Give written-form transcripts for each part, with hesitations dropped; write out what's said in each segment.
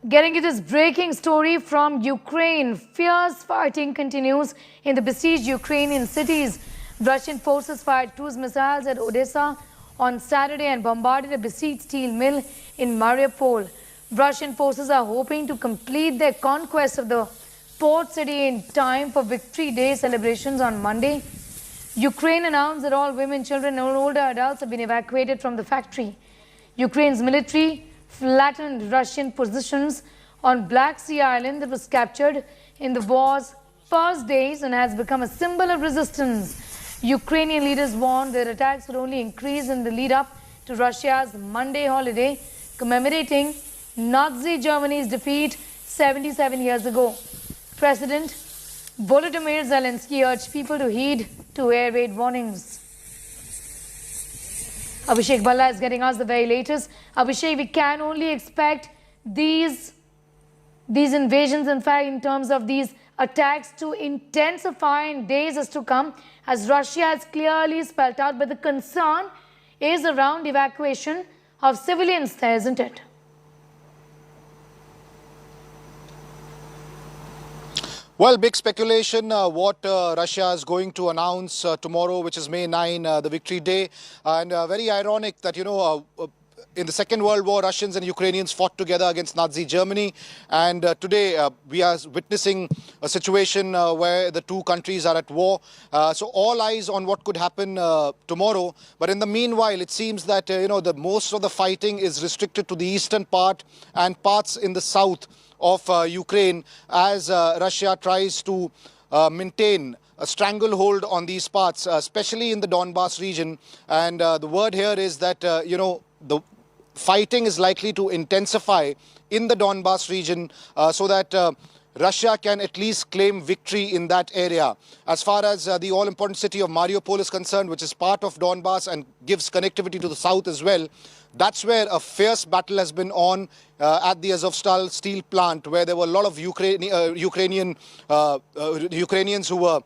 Getting you this breaking story from Ukraine. Fierce fighting continues in the besieged Ukrainian cities. Russian forces fired cruise missiles at Odessa on Saturday and bombarded a besieged steel mill in Mariupol. Russian forces are hoping to complete their conquest of the port city in time for Victory Day celebrations on Monday. Ukraine announced that all women, children and older adults have been evacuated from the factory. Ukraine's military flattened Russian positions on Black Sea Island that was captured in the war's first days and has become a symbol of resistance. Ukrainian leaders warned their attacks would only increase in the lead-up to Russia's Monday holiday, commemorating Nazi Germany's defeat 77 years ago. President Volodymyr Zelensky urged people to heed to air raid warnings. Abhishek Balla is getting us the very latest. Abhishek, we can only expect these invasions, in fact, in terms of these attacks, to intensify in days as to come, as Russia has clearly spelled out. But the concern is around evacuation of civilians there, isn't it? Well, big speculation what Russia is going to announce tomorrow, which is May 9, the Victory Day. And very ironic that, in the Second World War, Russians and Ukrainians fought together against Nazi Germany. And today we are witnessing a situation where the two countries are at war. So all eyes on what could happen tomorrow. But in the meanwhile, it seems that, the most of the fighting is restricted to the eastern part and parts in the south of Ukraine, as Russia tries to maintain a stranglehold on these parts, especially in the Donbas region. And the word here is that, the fighting is likely to intensify in the Donbas region so that Russia can at least claim victory in that area. As far as the all-important city of Mariupol is concerned, which is part of Donbas and gives connectivity to the south as well, that's where a fierce battle has been on at the Azovstal steel plant, where there were a lot of Ukrainians who were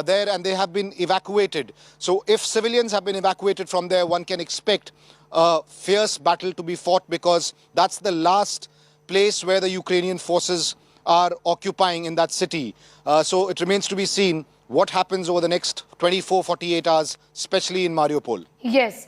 there, and they have been evacuated. So if civilians have been evacuated from there, one can expect a fierce battle to be fought, because that's the last place where the Ukrainian forces are occupying in that city. So it remains to be seen what happens over the next 24-48 hours, especially in Mariupol. Yes,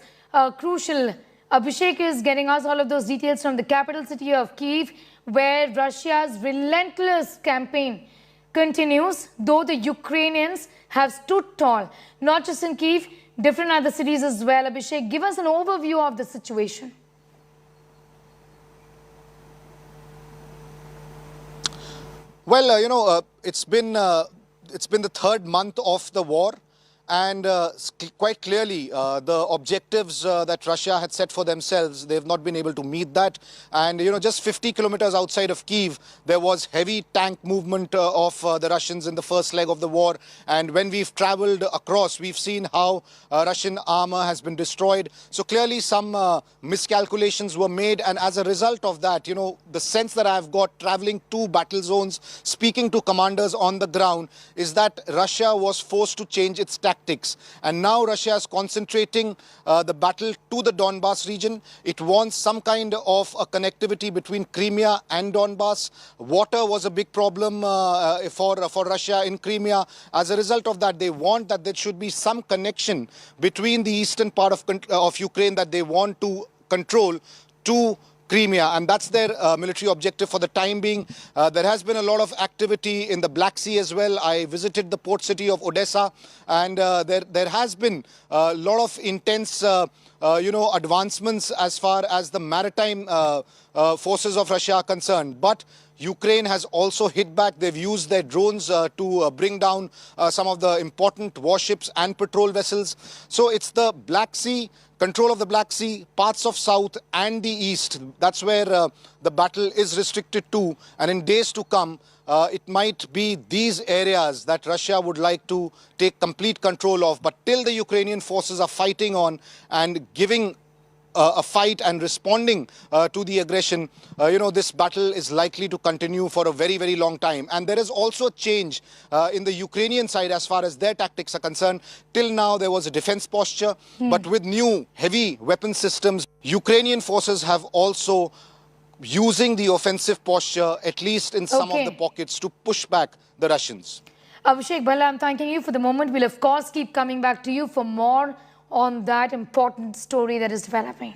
crucial. Abhishek is getting us all of those details from the capital city of Kyiv, where Russia's relentless campaign continues, though the Ukrainians have stood tall, not just in Kyiv, different other cities as well. Abhishek, give us an overview of the situation. Well, it's been the third month of the war. And quite clearly, the objectives that Russia had set for themselves, they have not been able to meet that. And, just 50 kilometers outside of Kyiv, there was heavy tank movement of the Russians in the first leg of the war. And when we've traveled across, we've seen how Russian armor has been destroyed. So clearly some miscalculations were made. And as a result of that, the sense that I've got traveling to battle zones, speaking to commanders on the ground, is that Russia was forced to change its tactics. And now Russia is concentrating the battle to the Donbas region. It wants some kind of a connectivity between Crimea and Donbas. Water was a big problem for Russia in Crimea. As a result of that, they want that there should be some connection between the eastern part of Ukraine that they want to control to Crimea, and that's their military objective for the time being. There has been a lot of activity in the Black Sea as well. I visited the port city of Odessa, and there has been a lot of intense advancements as far as the maritime forces of Russia are concerned. But Ukraine has also hit back. They've used their drones to bring down some of the important warships and patrol vessels. So it's the Black Sea, control of the Black Sea, parts of South and the East. That's where the battle is restricted to. And in days to come, it might be these areas that Russia would like to take complete control of. But till the Ukrainian forces are fighting on and giving a fight and responding to the aggression, this battle is likely to continue for a very, very long time. And there is also a change in the Ukrainian side as far as their tactics are concerned. Till now, there was a defense posture, but with new heavy weapon systems, Ukrainian forces have also using the offensive posture, at least in some of the pockets, to push back the Russians. Abhishek Bhalla, I'm thanking you for the moment. We'll of course keep coming back to you for more on that important story that is developing.